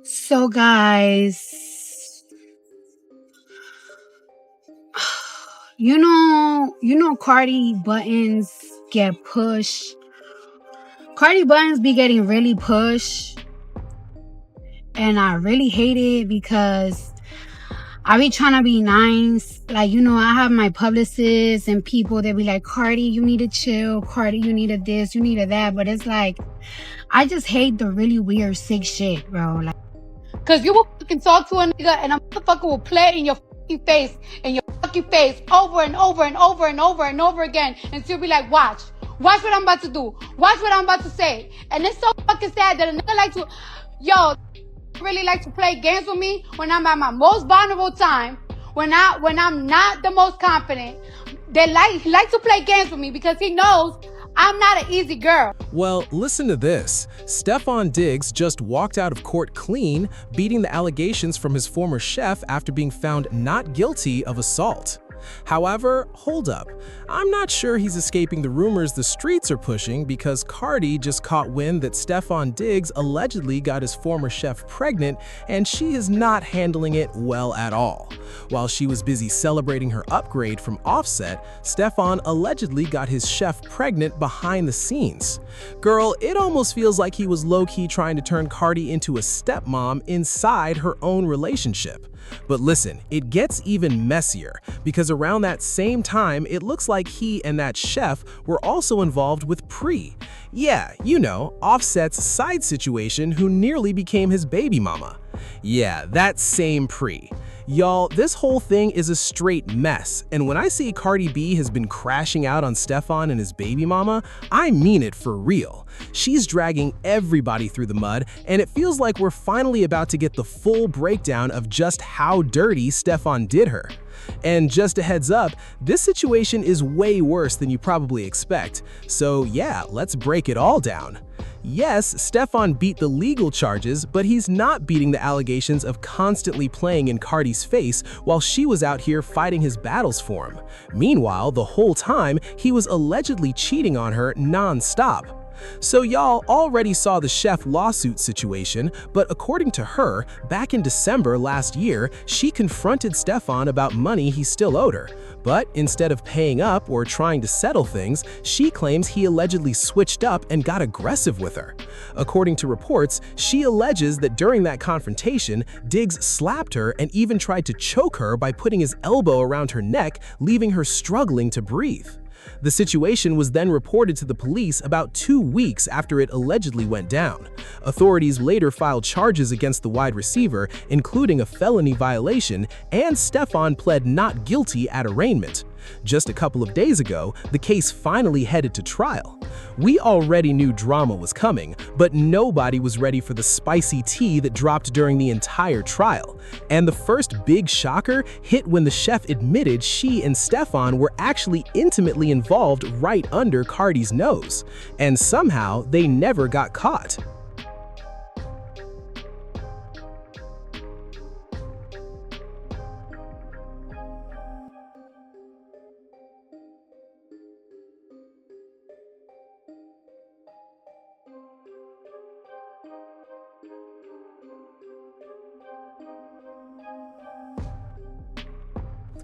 So guys, Cardi buttons get pushed. Cardi buttons be getting really pushed, and I really hate it because I be trying to be nice. Like, I have my publicists and people that be like, Cardi, you need to chill. Cardi, you need to this, you need to that. But it's like, I just hate the really weird, sick shit, bro. Like, cause you will fucking talk to a nigga and a motherfucker will play it in your fucking face over and over and over and over and over again until be like, watch what I'm about to do, watch what I'm about to say. And it's so fucking sad that a nigga like to, really like to play games with me when I'm at my most vulnerable time, when I'm not the most confident. He like to play games with me because he knows I'm not an easy girl. Well, listen to this. Stefon Diggs just walked out of court clean, beating the allegations from his former chef after being found not guilty of assault. However, hold up. I'm not sure he's escaping the rumors the streets are pushing because Cardi just caught wind that Stefon Diggs allegedly got his former chef pregnant, and she is not handling it well at all. While she was busy celebrating her upgrade from Offset, Stefon allegedly got his chef pregnant behind the scenes. Girl, it almost feels like he was low-key trying to turn Cardi into a stepmom inside her own relationship. But listen, it gets even messier because around that same time, it looks like he and that chef were also involved with Pre. Yeah, Offset's side situation who nearly became his baby mama. Yeah, that same Pre. Y'all, this whole thing is a straight mess, and when I see Cardi B has been crashing out on Stefon and his baby mama, I mean it for real. She's dragging everybody through the mud, and it feels like we're finally about to get the full breakdown of just how dirty Stefon did her. And just a heads up, this situation is way worse than you probably expect. So yeah, let's break it all down. Yes, Stefon beat the legal charges, but he's not beating the allegations of constantly playing in Cardi's face while she was out here fighting his battles for him. Meanwhile, the whole time, he was allegedly cheating on her non-stop. So y'all already saw the chef lawsuit situation, but according to her, back in December last year, she confronted Stefon about money he still owed her. But instead of paying up or trying to settle things, she claims he allegedly switched up and got aggressive with her. According to reports, she alleges that during that confrontation, Diggs slapped her and even tried to choke her by putting his elbow around her neck, leaving her struggling to breathe. The situation was then reported to the police about 2 weeks after it allegedly went down. Authorities later filed charges against the wide receiver, including a felony violation, and Stefon pled not guilty at arraignment. Just a couple of days ago, the case finally headed to trial. We already knew drama was coming, but nobody was ready for the spicy tea that dropped during the entire trial. And the first big shocker hit when the chef admitted she and Stefon were actually intimately involved right under Cardi's nose. And somehow, they never got caught.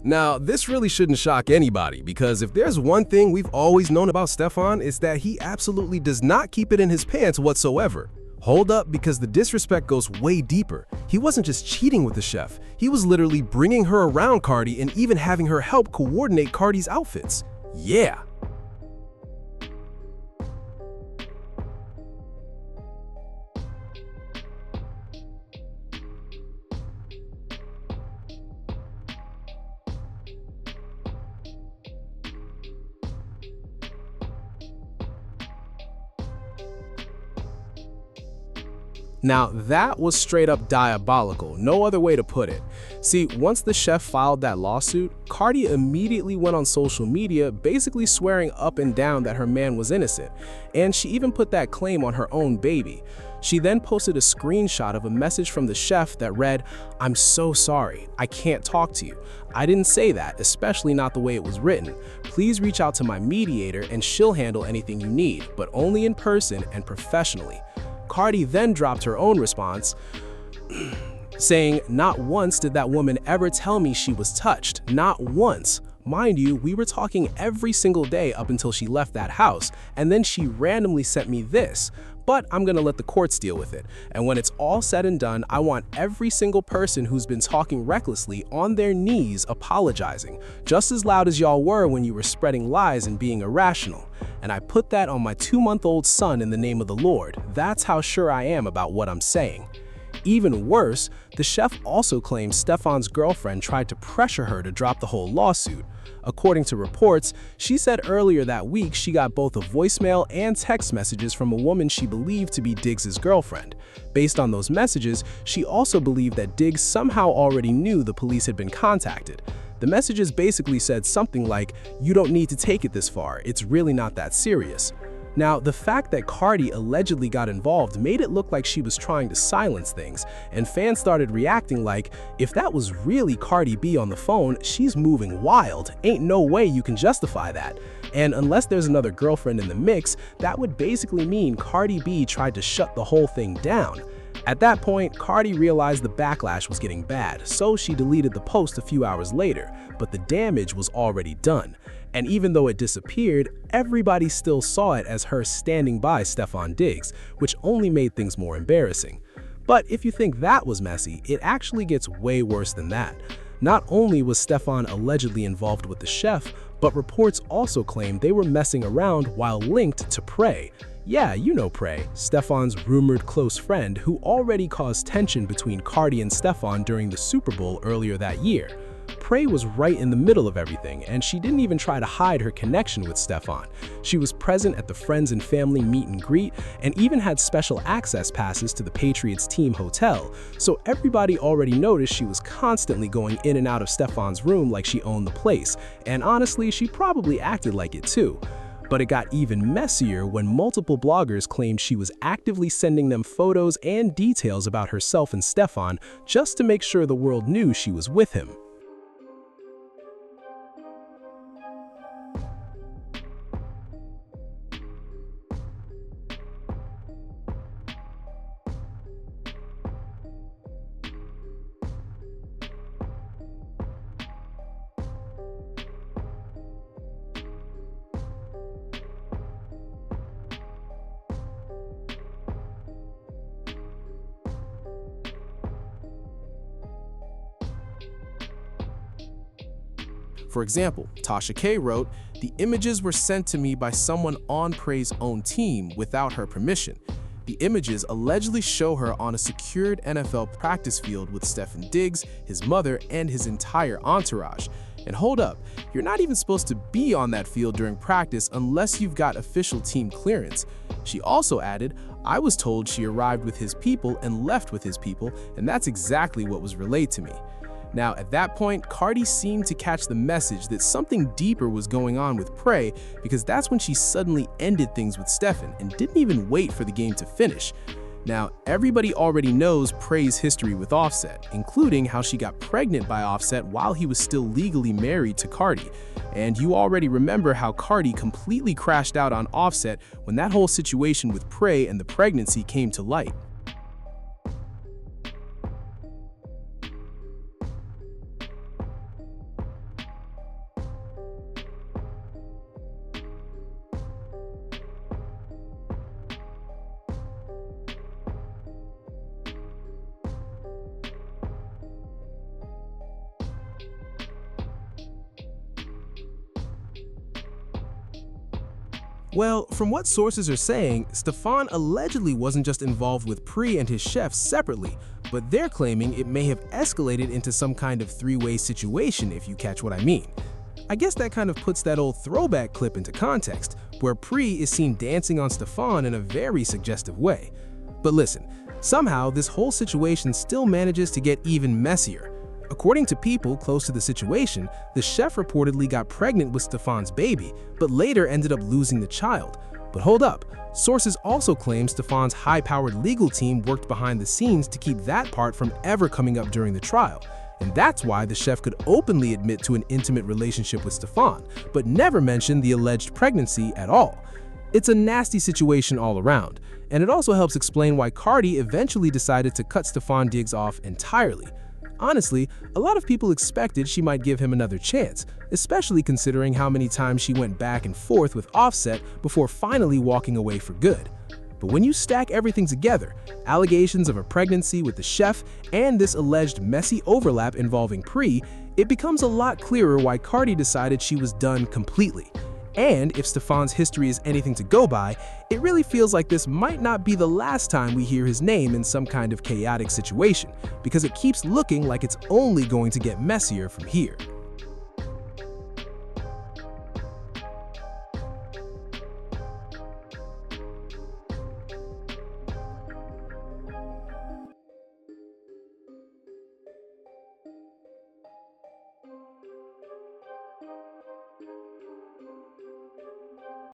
Now, this really shouldn't shock anybody because if there's one thing we've always known about Stefon, it's that he absolutely does not keep it in his pants whatsoever. Hold up, because the disrespect goes way deeper. He wasn't just cheating with the chef, he was literally bringing her around Cardi and even having her help coordinate Cardi's outfits. Yeah. Now, that was straight up diabolical, no other way to put it. See, once the chef filed that lawsuit, Cardi immediately went on social media basically swearing up and down that her man was innocent, and she even put that claim on her own baby. She then posted a screenshot of a message from the chef that read, "I'm so sorry, I can't talk to you. I didn't say that, especially not the way it was written. Please reach out to my mediator and she'll handle anything you need, but only in person and professionally." Cardi then dropped her own response, saying, "Not once did that woman ever tell me she was touched. Not once." Mind you, we were talking every single day up until she left that house, and then she randomly sent me this. But I'm gonna let the courts deal with it. And when it's all said and done, I want every single person who's been talking recklessly on their knees apologizing, just as loud as y'all were when you were spreading lies and being irrational. And I put that on my 2-month-old son in the name of the Lord. That's how sure I am about what I'm saying. Even worse, the chef also claims Stefon's girlfriend tried to pressure her to drop the whole lawsuit. According to reports, she said earlier that week she got both a voicemail and text messages from a woman she believed to be Diggs' girlfriend. Based on those messages, she also believed that Diggs somehow already knew the police had been contacted. The messages basically said something like, "You don't need to take it this far, it's really not that serious." Now, the fact that Cardi allegedly got involved made it look like she was trying to silence things, and fans started reacting like, if that was really Cardi B on the phone, she's moving wild. Ain't no way you can justify that. And unless there's another girlfriend in the mix, that would basically mean Cardi B tried to shut the whole thing down. At that point, Cardi realized the backlash was getting bad, so she deleted the post a few hours later, but the damage was already done. And even though it disappeared, everybody still saw it as her standing by Stefon Diggs, which only made things more embarrassing. But if you think that was messy, it actually gets way worse than that. Not only was Stefon allegedly involved with the chef, but reports also claim they were messing around while linked to Prey. Yeah, you know Prey, Stefon's rumored close friend who already caused tension between Cardi and Stefon during the Super Bowl earlier that year. Prey was right in the middle of everything, and she didn't even try to hide her connection with Stefon. She was present at the friends and family meet and greet, and even had special access passes to the Patriots team hotel, so everybody already noticed she was constantly going in and out of Stefon's room like she owned the place, and honestly, she probably acted like it too. But it got even messier when multiple bloggers claimed she was actively sending them photos and details about herself and Stefon just to make sure the world knew she was with him. For example, Tasha K wrote, "The images were sent to me by someone on Prey's own team without her permission. The images allegedly show her on a secured NFL practice field with Stefon Diggs, his mother, and his entire entourage. And hold up, you're not even supposed to be on that field during practice unless you've got official team clearance." She also added, "I was told she arrived with his people and left with his people, and that's exactly what was relayed to me." Now, at that point, Cardi seemed to catch the message that something deeper was going on with Prey, because that's when she suddenly ended things with Stefon and didn't even wait for the game to finish. Now, everybody already knows Prey's history with Offset, including how she got pregnant by Offset while he was still legally married to Cardi. And you already remember how Cardi completely crashed out on Offset when that whole situation with Prey and the pregnancy came to light. Well, from what sources are saying, Stefon allegedly wasn't just involved with Prey and his chef separately, but they're claiming it may have escalated into some kind of three-way situation, if you catch what I mean. I guess that kind of puts that old throwback clip into context, where Prey is seen dancing on Stefon in a very suggestive way. But listen, somehow this whole situation still manages to get even messier. According to people close to the situation, the chef reportedly got pregnant with Stefon's baby, but later ended up losing the child. But hold up, sources also claim Stefon's high-powered legal team worked behind the scenes to keep that part from ever coming up during the trial. And that's why the chef could openly admit to an intimate relationship with Stefon, but never mention the alleged pregnancy at all. It's a nasty situation all around, and it also helps explain why Cardi eventually decided to cut Stefon Diggs off entirely. Honestly, a lot of people expected she might give him another chance, especially considering how many times she went back and forth with Offset before finally walking away for good. But when you stack everything together, allegations of a pregnancy with the chef and this alleged messy overlap involving Pre, it becomes a lot clearer why Cardi decided she was done completely. And if Stefon's history is anything to go by, it really feels like this might not be the last time we hear his name in some kind of chaotic situation, because it keeps looking like it's only going to get messier from here.